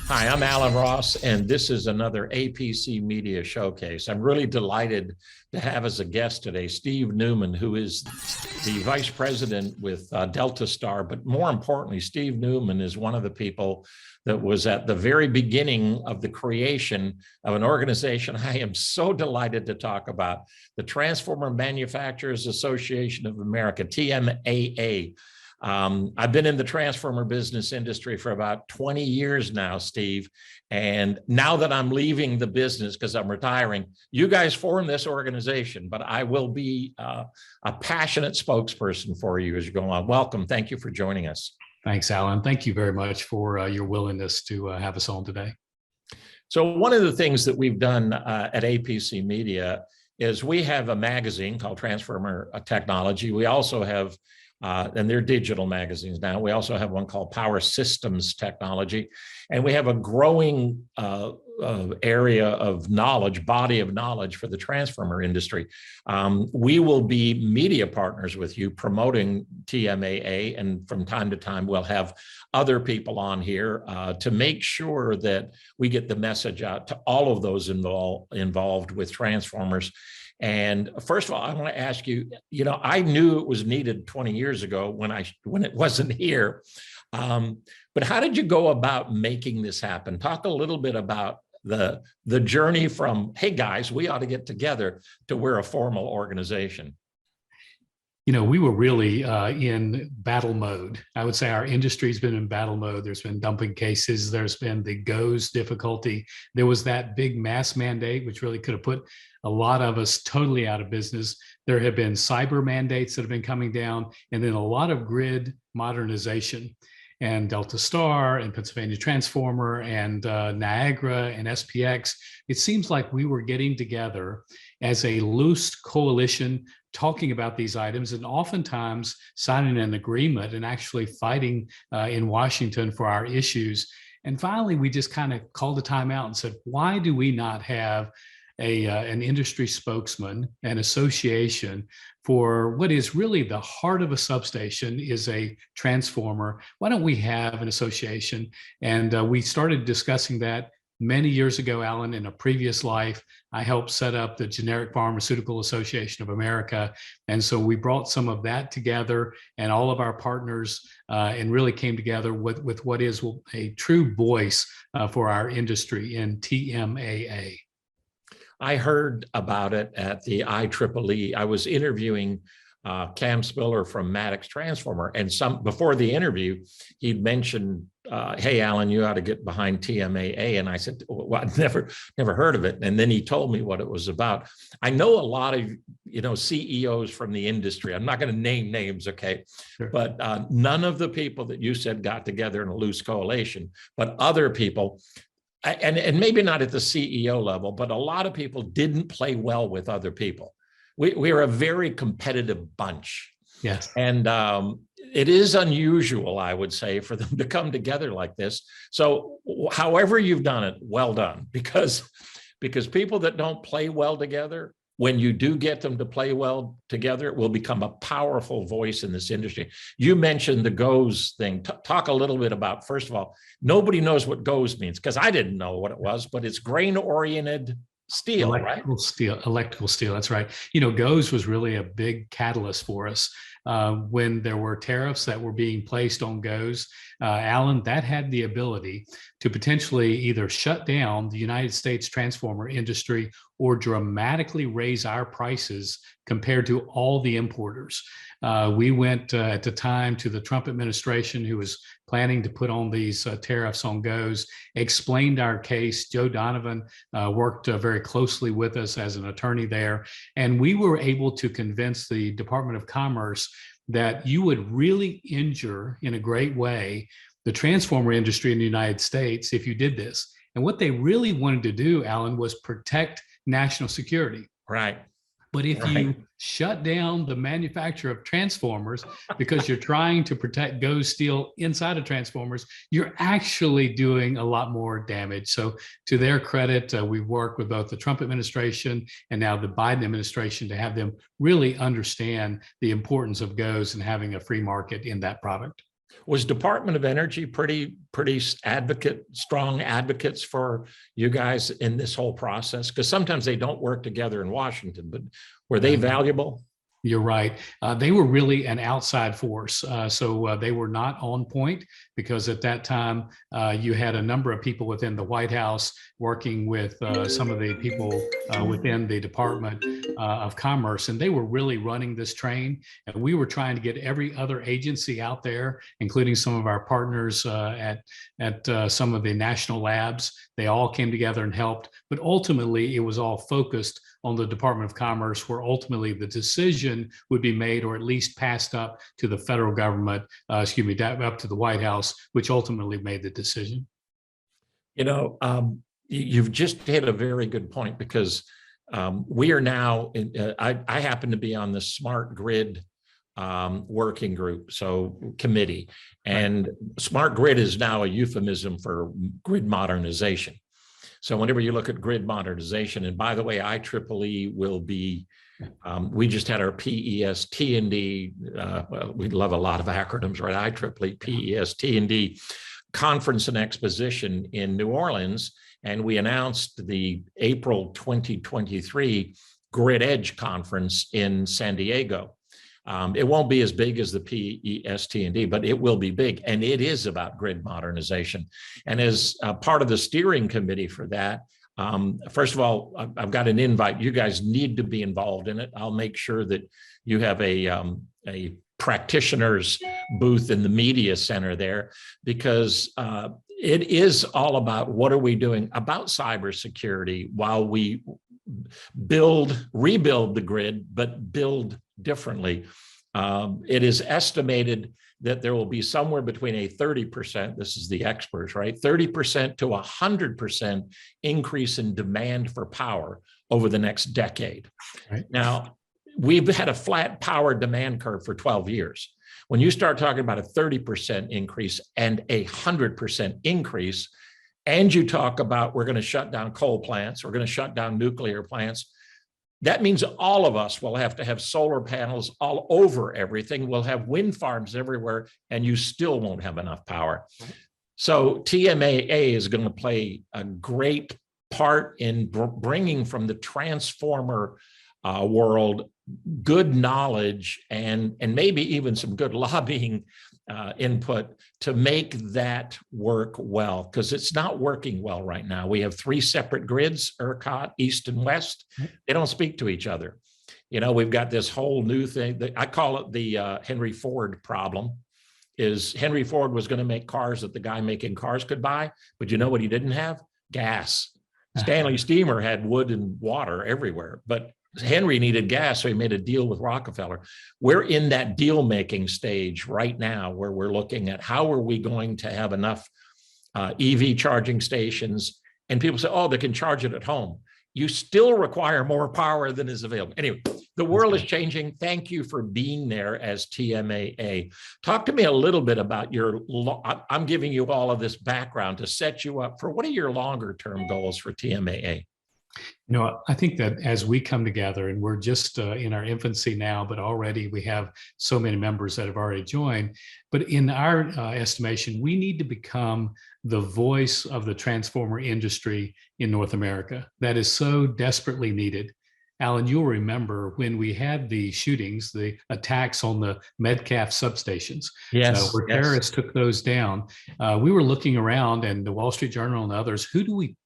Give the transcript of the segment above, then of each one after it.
Hi, I'm Alan Ross, and this is another APC Media Showcase. I'm really delighted to have as a guest today Steve Newman, who is the vice president with Delta Star. But more importantly, Steve Newman is one of the people that was at the very beginning of the creation of an organization I am so delighted to talk about, the Transformer Manufacturers Association of America, TMAA. I've been in the transformer business industry for about 20 years now, Steve. And now that I'm leaving the business because I'm retiring, you guys formed this organization, but I will be a passionate spokesperson for you as you go on. Welcome. Thank you for joining us. Thanks, Alan. Thank you very much for your willingness to have us on today. So one of the things that we've done at APC Media is we have a magazine called Transformer Technology. We also have and they're digital magazines now. We also have one called Power Systems Technology, and we have a growing area of knowledge, body of knowledge for the transformer industry. We will be media partners with you promoting TMAA, and from time to time we'll have other people on here to make sure that we get the message out to all of those involved with transformers. And first of all, I want to ask you, I knew it was needed 20 years ago when it wasn't here. But how did you go about making this happen? Talk a little bit about the journey from, hey guys, we ought to get together, to we're a formal organization. We were really in battle mode. I would say our industry's been in battle mode. There's been dumping cases. There's been the GOES difficulty. There was that big mass mandate, which really could have put a lot of us totally out of business. There have been cyber mandates that have been coming down, and then a lot of grid modernization. And Delta Star and Pennsylvania Transformer and Niagara and SPX, it seems like we were getting together as a loose coalition talking about these items and oftentimes signing an agreement and actually fighting in Washington for our issues. And finally, we just kind of called a timeout and said, why do we not have an industry spokesman, an association for what is really the heart of a substation is a transformer? Why don't we have an association? And we started discussing that many years ago, Alan. In a previous life, I helped set up the Generic Pharmaceutical Association of America. And so we brought some of that together and all of our partners and really came together with what is a true voice for our industry in TMAA. I heard about it at the IEEE. I was interviewing Cam Spiller from Maddox Transformer, and before the interview, he'd mentioned, "Hey, Alan, you ought to get behind TMAA." And I said, "Well, I've never heard of it." And then he told me what it was about. I know a lot of CEOs from the industry. I'm not going to name names, okay? Sure. But none of the people that you said got together in a loose coalition, but other people. And maybe not at the CEO level, but a lot of people didn't play well with other people. We are a very competitive bunch. Yes. And it is unusual, I would say, for them to come together like this. So however you've done it, well done, because people that don't play well together, when you do get them to play well together, it will become a powerful voice in this industry. You mentioned the GOES thing. Talk a little bit about, first of all, nobody knows what GOES means, because I didn't know what it was, but it's grain-oriented steel, electrical right? Electrical steel, that's right. GOES was really a big catalyst for us. When there were tariffs that were being placed on GOES, Alan, that had the ability to potentially either shut down the United States transformer industry or dramatically raise our prices compared to all the importers. We went at the time to the Trump administration, who was planning to put on these tariffs on GOES, explained our case. Joe Donovan worked very closely with us as an attorney there, and we were able to convince the Department of Commerce that you would really injure in a great way the transformer industry in the United States if you did this. And what they really wanted to do, Alan, was protect national security. Right. But if you shut down the manufacture of transformers because you're trying to protect GOES steel inside of transformers, you're actually doing a lot more damage. So to their credit, we work with both the Trump administration and now the Biden administration to have them really understand the importance of GOES and having a free market in that product. Was Department of Energy pretty strong advocates for you guys in this whole process? Because sometimes they don't work together in Washington, but were they valuable? You're right. They were really an outside force. So they were not on point because at that time you had a number of people within the White House working with some of the people within the Department of Commerce, and they were really running this train. And we were trying to get every other agency out there, including some of our partners at some of the national labs. They all came together and helped. But ultimately, it was all focused on the Department of Commerce, where ultimately the decision would be made, or at least passed up to the federal government, up to the White House, which ultimately made the decision. You know, you've just hit a very good point, because we are now, I happen to be on the smart grid working group, so committee, and smart grid is now a euphemism for grid modernization. So whenever you look at grid modernization, and by the way, IEEE will be, we just had our PES-T&D, well, we love a lot of acronyms, right? IEEE, PES-T&D conference and exposition in New Orleans, and we announced the April 2023 Grid Edge conference in San Diego. It won't be as big as the PES-T&D, but it will be big, and it is about grid modernization. And as part of the steering committee for that, first of all, I've got an invite. You guys need to be involved in it. I'll make sure that you have a practitioner's booth in the media center there, because it is all about what are we doing about cybersecurity while we rebuild the grid, but build differently. It is estimated that there will be somewhere between a 30%, this is the experts, right? 30% to 100% increase in demand for power over the next decade. Right. Now, we've had a flat power demand curve for 12 years. When you start talking about a 30% increase and a 100% increase, and you talk about we're going to shut down coal plants, we're going to shut down nuclear plants, that means all of us will have to have solar panels all over everything. We'll have wind farms everywhere, and you still won't have enough power. So TMAA is going to play a great part in bringing from the transformer world good knowledge and maybe even some good lobbying input to make that work well, because it's not working well right now. We have 3 separate grids, ERCOT, East and West. They don't speak to each other. You know, we've got this whole new thing that I call it the Henry Ford problem. Is Henry Ford was going to make cars that the guy making cars could buy, but you know what he didn't have? Gas. Stanley Steamer had wood and water everywhere, but Henry needed gas, so he made a deal with Rockefeller. We're in that deal-making stage right now, where we're looking at how are we going to have enough EV charging stations, and people say, oh, they can charge it at home. You still require more power than is available. Anyway, the world is changing. Thank you for being there as TMAA. Talk to me a little bit about I'm giving you all of this background to set you up for what are your longer-term goals for TMAA? You know, I think that as we come together, and we're just in our infancy now, but already we have so many members that have already joined. But in our estimation, we need to become the voice of the transformer industry in North America. That is so desperately needed. Alan, you'll remember when we had the shootings, the attacks on the Metcalf substations, where terrorists took those down. We were looking around, and the Wall Street Journal and others, who do we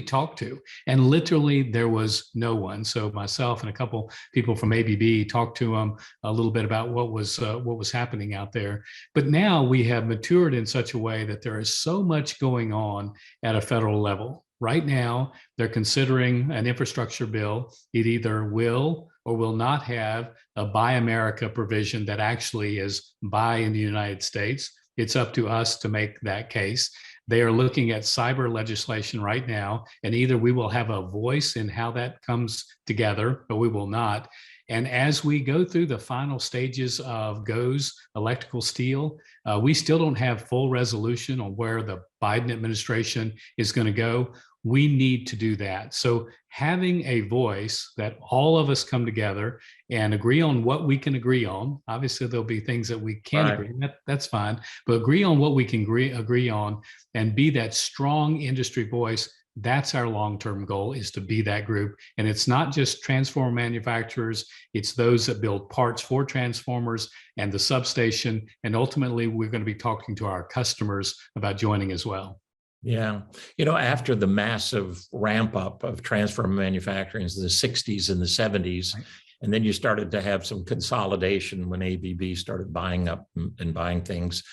talk to? And literally there was no one. So myself and a couple people from ABB talked to them a little bit about what was happening out there. But now we have matured in such a way that there is so much going on at a federal level. Right now, they're considering an infrastructure bill. It either will or will not have a Buy America provision that actually is buy in the United States. It's up to us to make that case. They are looking at cyber legislation right now, and either we will have a voice in how that comes together, or we will not. And as we go through the final stages of GOES, electrical steel, we still don't have full resolution on where the Biden administration is going to go. We need to do that. So having a voice that all of us come together and agree on what we can agree on. Obviously, there'll be things that we can't agree on. That's fine. But agree on what we can agree on and be that strong industry voice. That's our long-term goal, is to be that group. And it's not just transformer manufacturers, it's those that build parts for transformers and the substation. And ultimately, we're going to be talking to our customers about joining as well. Yeah. You know, after the massive ramp up of transformer manufacturing in the 60s and the 70s, right. And then you started to have some consolidation when ABB started buying up and buying things.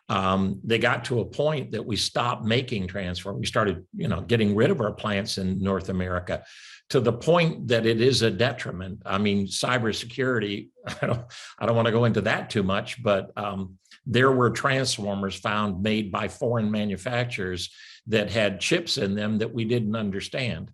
They got to a point that we stopped making transformers. We started, getting rid of our plants in North America, to the point that it is a detriment. I mean, cybersecurity, I don't want to go into that too much, but there were transformers found made by foreign manufacturers that had chips in them that we didn't understand.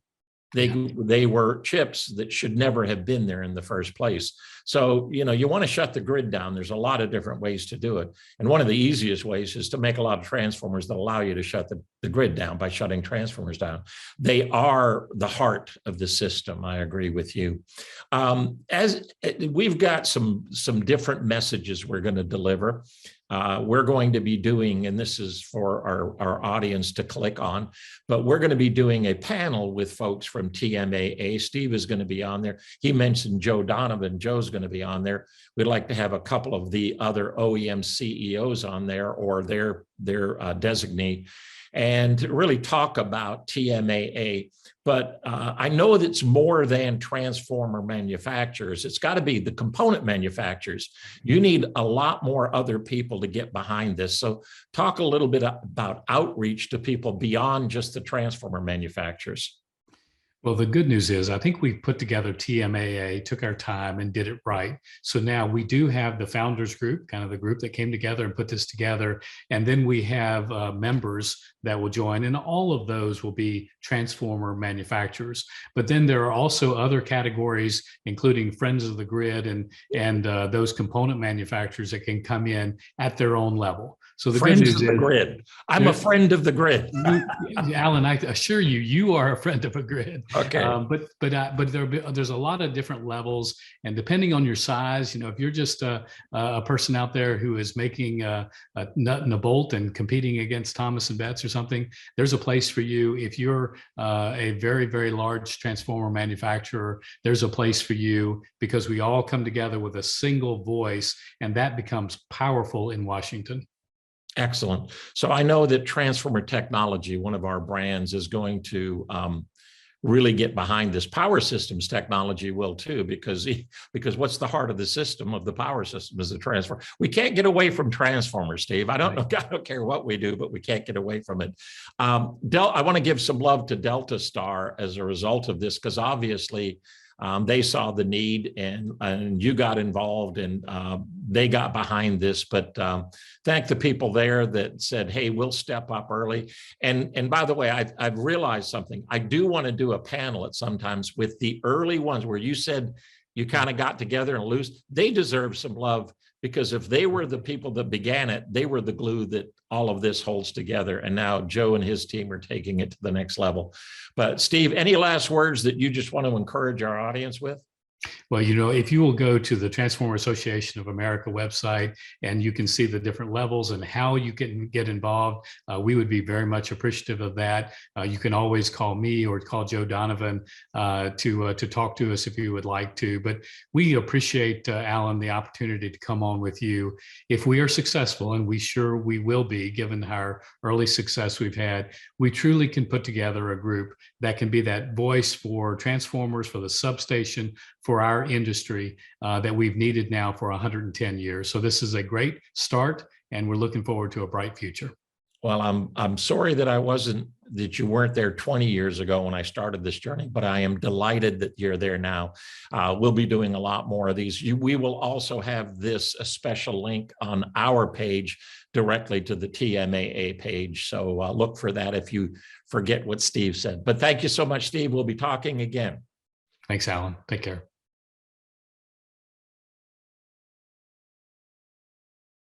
They were chips that should never have been there in the first place. So, you want to shut the grid down. There's a lot of different ways to do it. And one of the easiest ways is to make a lot of transformers that allow you to shut the grid down by shutting transformers down. They are the heart of the system. I agree with you. As we've got some different messages we're going to deliver. We're going to be doing, and this is for our audience to click on, but we're going to be doing a panel with folks from TMAA. Steve is going to be on there. He mentioned Joe Donovan. Joe's going to be on there. We'd like to have a couple of the other OEM CEOs on there, or their designee, and really talk about TMAA. But I know that it's more than transformer manufacturers. It's got to be the component manufacturers. You need a lot more other people to get behind this. So talk a little bit about outreach to people beyond just the transformer manufacturers. Well, the good news is I think we put together TMAA, took our time and did it right. So now we do have the founders group, kind of the group that came together and put this together. And then we have members that will join, and all of those will be transformer manufacturers. But then there are also other categories, including Friends of the Grid and those component manufacturers that can come in at their own level. So the Friends good news of the grid. I'm a friend of the grid. Alan, I assure you, you are a friend of a grid. Okay. But there's a lot of different levels, and depending on your size, if you're just a person out there who is making a nut and a bolt and competing against Thomas and Betts or something, there's a place for you. If you're a very, very large transformer manufacturer, there's a place for you, because we all come together with a single voice, and that becomes powerful in Washington. Excellent. So I know that Transformer Technology, one of our brands, is going to really get behind this. Power Systems Technology will too, because what's the heart of the system, of the power system, is the transformer. We can't get away from transformers, Steve. I don't care what we do, but we can't get away from it. I want to give some love to Delta Star as a result of this, because obviously they saw the need, and you got involved, and they got behind this. But thank the people there that said, hey, we'll step up early. And by the way, I've realized something. I do want to do a panel at sometimes with the early ones where you said you kind of got together and loose. They deserve some love, because if they were the people that began it, they were the glue that all of this holds together. And now Joe and his team are taking it to the next level. But Steve, any last words that you just want to encourage our audience with? Well, if you will go to the Transformer Association of America website, and you can see the different levels and how you can get involved, we would be very much appreciative of that. You can always call me or call Joe Donovan to talk to us if you would like to. But we appreciate, Alan, the opportunity to come on with you. If we are successful, and we will be, given our early success we've had, we truly can put together a group that can be that voice for transformers, for the substation, for our industry that we've needed now for 110 years. So this is a great start, and we're looking forward to a bright future. Well, I'm sorry that you weren't there 20 years ago when I started this journey, but I am delighted that you're there now. We'll be doing a lot more of these. We will also have a special link on our page directly to the TMAA page. So look for that if you forget what Steve said. But thank you so much, Steve. We'll be talking again. Thanks, Alan. Take care.